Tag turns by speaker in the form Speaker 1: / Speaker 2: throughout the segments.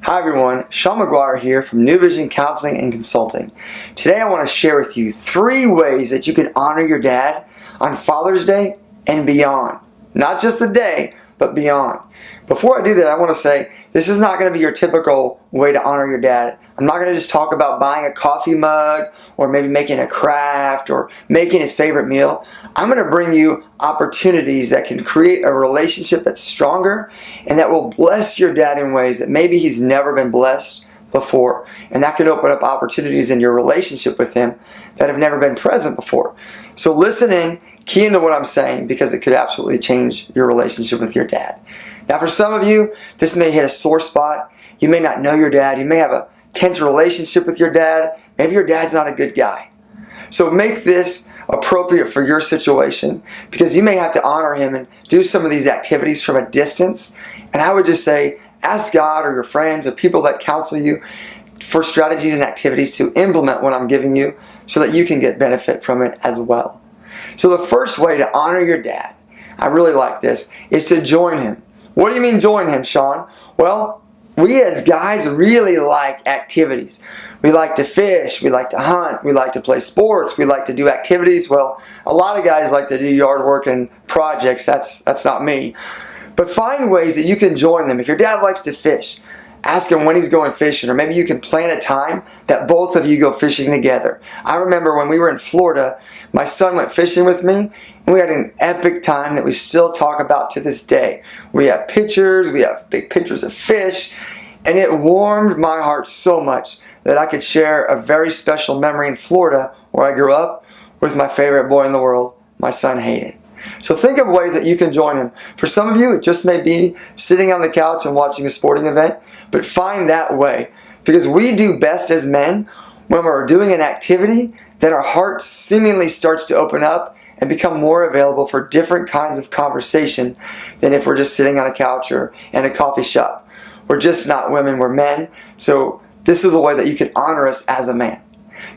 Speaker 1: Hi everyone, Shawn Maguire here from New Vision Counseling and Consulting. Today I want to share with you 3 ways that you can honor your dad on Father's Day and beyond. Not just the day, but beyond. Before I do that, I want to say this is not going to be your typical way to honor your dad. I'm not going to just talk about buying a coffee mug or maybe making a craft or making his favorite meal. I'm going to bring you opportunities that can create a relationship that's stronger and that will bless your dad in ways that maybe he's never been blessed before. And that can open up opportunities in your relationship with him that have never been present before. So listen in, key into what I'm saying, because it could absolutely change your relationship with your dad. Now for some of you, this may hit a sore spot. You may not know your dad. You may have a tense relationship with your dad. Maybe your dad's not a good guy. So make this appropriate for your situation, because you may have to honor him and do some of these activities from a distance. And I would just say, ask God or your friends or people that counsel you for strategies and activities to implement what I'm giving you so that you can get benefit from it as well. So the first way to honor your dad, I really like this, is to join him. What do you mean join him, Shawn? Well, we as guys really like activities. We like to fish, we like to hunt, we like to play sports, we like to do activities. Well, a lot of guys like to do yard work and projects. That's not me. But find ways that you can join them. If your dad likes to fish, ask him when he's going fishing, or maybe you can plan a time that both of you go fishing together. I remember when we were in Florida, my son went fishing with me, and we had an epic time that we still talk about to this day. We have pictures, we have big pictures of fish, and it warmed my heart so much that I could share a very special memory in Florida where I grew up with my favorite boy in the world, my son Hayden. So think of ways that you can join him. For some of you, it just may be sitting on the couch and watching a sporting event, but find that way. Because we do best as men when we're doing an activity that our heart seemingly starts to open up and become more available for different kinds of conversation than if we're just sitting on a couch or in a coffee shop. We're just not women, we're men. So this is a way that you can honor us as a man.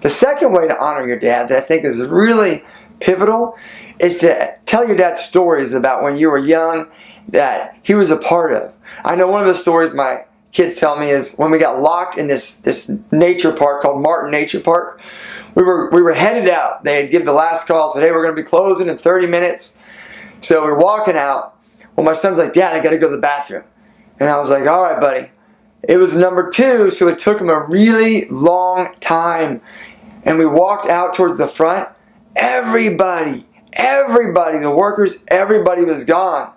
Speaker 1: The second way to honor your dad that I think is really pivotal is to tell your dad stories about when you were young that he was a part of. I know one of the stories my kids tell me is when we got locked in this nature park called Martin Nature Park. We were headed out. They had given the last call, said, hey, we're going to be closing in 30 minutes. So we're walking out. Well, my son's like, Dad, I got to go to the bathroom. And I was like, all right, buddy. It was number 2, so it took him a really long time. And we walked out towards the front. Everybody, the workers, everybody was gone.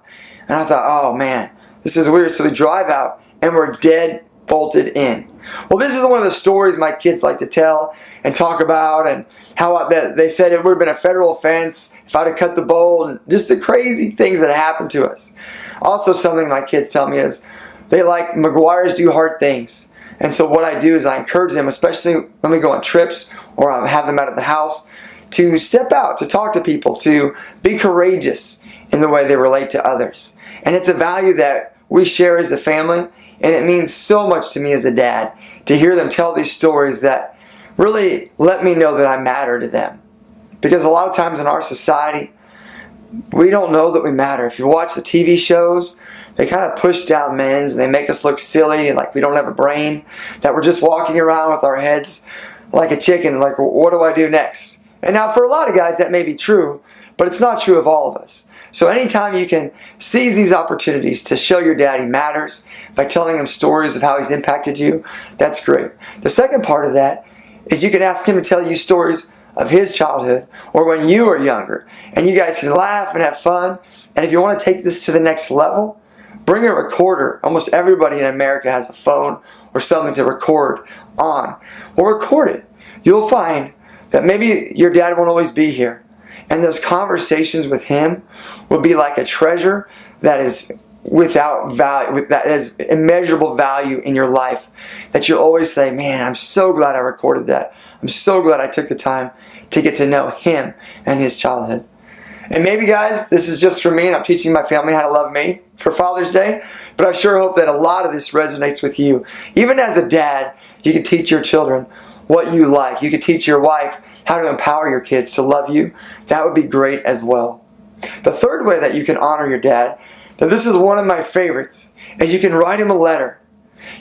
Speaker 1: And I thought, oh man, this is weird. So we drive out and we're dead bolted in. Well, this is one of the stories my kids like to tell and talk about, and how they said it would have been a federal offense if I'd have cut the bolt, and just the crazy things that happened to us. Also, something my kids tell me is they like Maguires do hard things. And so what I do is I encourage them, especially when we go on trips or I have them out at the house, to step out, to talk to people, to be courageous in the way they relate to others. And it's a value that we share as a family, and it means so much to me as a dad to hear them tell these stories that really let me know that I matter to them. Because a lot of times in our society, we don't know that we matter. If you watch the TV shows, they kind of push down men and they make us look silly and like we don't have a brain, that we're just walking around with our heads like a chicken, like, what do I do next? And now for a lot of guys that may be true, but it's not true of all of us. So anytime you can seize these opportunities to show your dad he matters by telling him stories of how he's impacted you, that's great. The second part of that is you can ask him to tell you stories of his childhood or when you were younger. And you guys can laugh and have fun. And if you want to take this to the next level, bring a recorder. Almost everybody in America has a phone or something to record on. Well, record it. You'll find that maybe your dad won't always be here. And those conversations with him will be like a treasure that is without value, that has immeasurable value in your life, that you'll always say, man, I'm so glad I recorded that. I'm so glad I took the time to get to know him and his childhood. And maybe, guys, this is just for me, and I'm teaching my family how to love me for Father's Day, but I sure hope that a lot of this resonates with you. Even as a dad, you can teach your children what you like. You could teach your wife how to empower your kids to love you. That would be great as well. The third way that you can honor your dad, now this is one of my favorites, is you can write him a letter.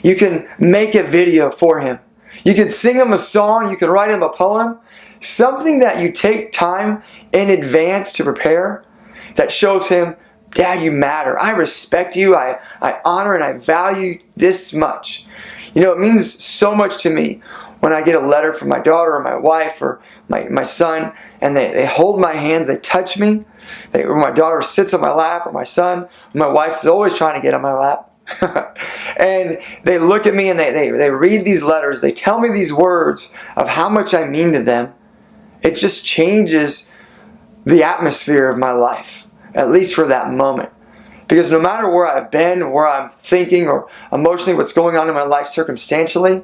Speaker 1: You can make a video for him. You can sing him a song. You can write him a poem. Something that you take time in advance to prepare that shows him, Dad, you matter. I respect you. I honor and I value this much. It means so much to me when I get a letter from my daughter or my wife or my son, and they hold my hands, they touch me. Or my daughter sits on my lap, or my son, my wife is always trying to get on my lap. And they look at me and they read these letters. They tell me these words of how much I mean to them. It just changes the atmosphere of my life, at least for that moment. Because no matter where I've been, where I'm thinking or emotionally, what's going on in my life circumstantially,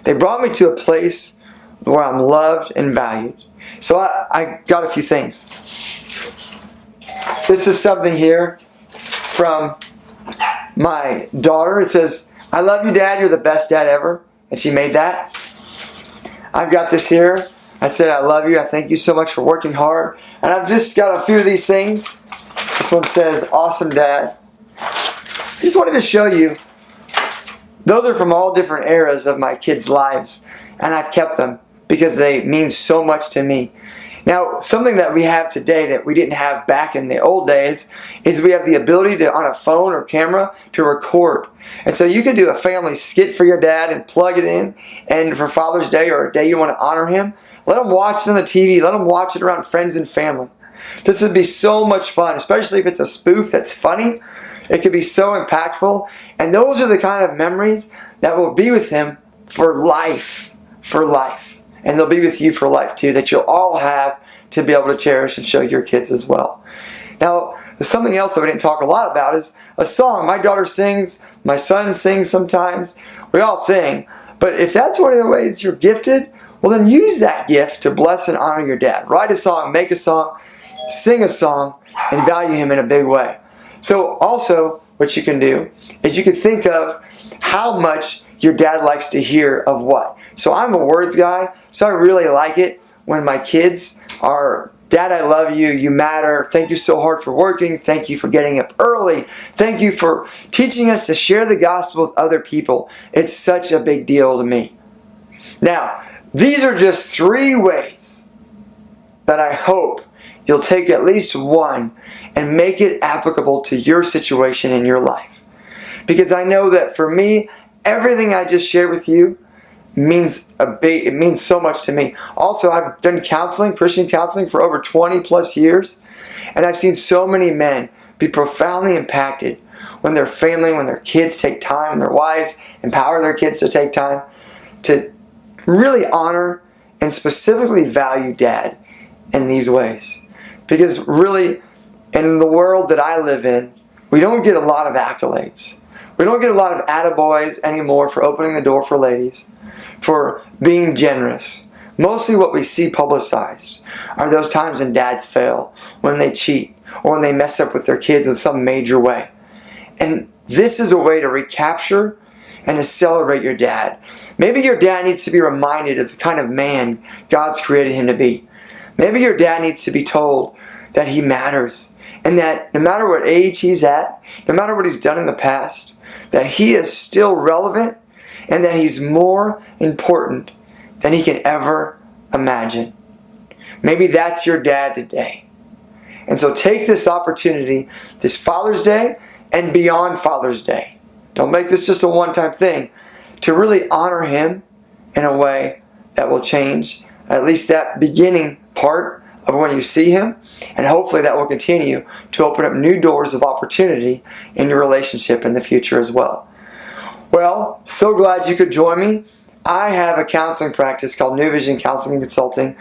Speaker 1: they brought me to a place where I'm loved and valued. So I got a few things. This is something here from my daughter. It says, I love you, Dad. You're the best dad ever. And she made that. I've got this here. I said, I love you. I thank you so much for working hard. And I've just got a few of these things. This one says, awesome, Dad. I just wanted to show you. Those are from all different eras of my kids' lives. And I've kept them because they mean so much to me. Now, something that we have today that we didn't have back in the old days is we have the ability to, on a phone or camera, to record. And so you can do a family skit for your dad and plug it in. And for Father's Day or a day you want to honor him, let him watch it on the TV. Let him watch it around friends and family. This would be so much fun, especially if it's a spoof that's funny. It could be so impactful. And those are the kind of memories that will be with him for life. For life. And they'll be with you for life too, that you'll all have to be able to cherish and show your kids as well. Now, there's something else that we didn't talk a lot about is a song. My daughter sings, my son sings sometimes. We all sing. But if that's one of the ways you're gifted, well then use that gift to bless and honor your dad. Write a song, make a song, sing a song, and value him in a big way. So also, what you can do is you can think of how much your dad likes to hear of what. So I'm a words guy, so I really like it when my kids are, Dad, I love you, you matter, thank you so hard for working, thank you for getting up early, thank you for teaching us to share the gospel with other people. It's such a big deal to me. Now, these are just 3 ways that I hope you'll take at least one and make it applicable to your situation in your life. Because I know that for me, everything I just shared with you means so much to me. Also, I've done counseling, Christian counseling, for over 20 plus years. And I've seen so many men be profoundly impacted when their family, when their kids take time, and their wives empower their kids to take time to really honor and specifically value Dad in these ways. Because really, in the world that I live in, we don't get a lot of accolades. We don't get a lot of attaboys anymore for opening the door for ladies, for being generous. Mostly what we see publicized are those times when dads fail, when they cheat, or when they mess up with their kids in some major way. And this is a way to recapture and to celebrate your dad. Maybe your dad needs to be reminded of the kind of man God's created him to be. Maybe your dad needs to be told that he matters, and that no matter what age he's at, no matter what he's done in the past, that he is still relevant and that he's more important than he can ever imagine. Maybe that's your dad today. And so take this opportunity, this Father's Day and beyond Father's Day. Don't make this just a one-time thing, to really honor him in a way that will change at least that beginning part of when you see him, and hopefully that will continue to open up new doors of opportunity in your relationship in the future as well. Well, so glad you could join me. I have a counseling practice called New Vision Counseling and Consulting,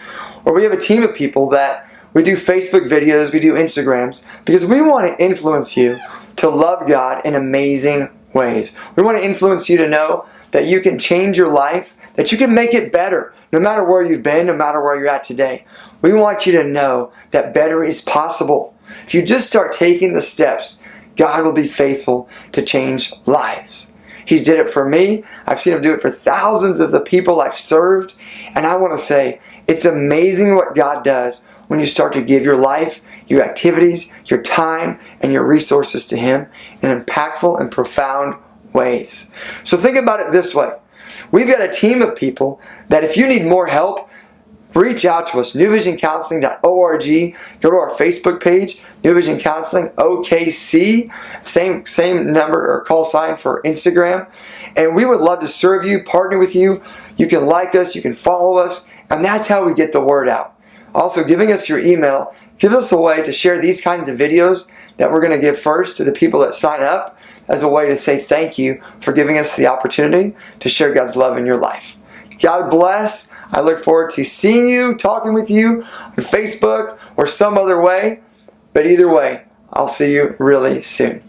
Speaker 1: where we have a team of people that we do Facebook videos, we do Instagrams, because we want to influence you to love God in amazing ways. We want to influence you to know that you can change your life, that you can make it better, no matter where you've been, no matter where you're at today. We want you to know that better is possible. If you just start taking the steps, God will be faithful to change lives. He's did it for me. I've seen him do it for thousands of the people I've served. And I want to say, it's amazing what God does when you start to give your life, your activities, your time, and your resources to him in impactful and profound ways. So think about it this way. We've got a team of people that if you need more help, reach out to us, newvisioncounseling.org. Go to our Facebook page, New Vision Counseling, OKC. Same number or call sign for Instagram. And we would love to serve you, partner with you. You can like us, you can follow us, and that's how we get the word out. Also, giving us your email gives us a way to share these kinds of videos that we're going to give first to the people that sign up as a way to say thank you for giving us the opportunity to share God's love in your life. God bless. I look forward to seeing you, talking with you on Facebook or some other way. But either way, I'll see you really soon.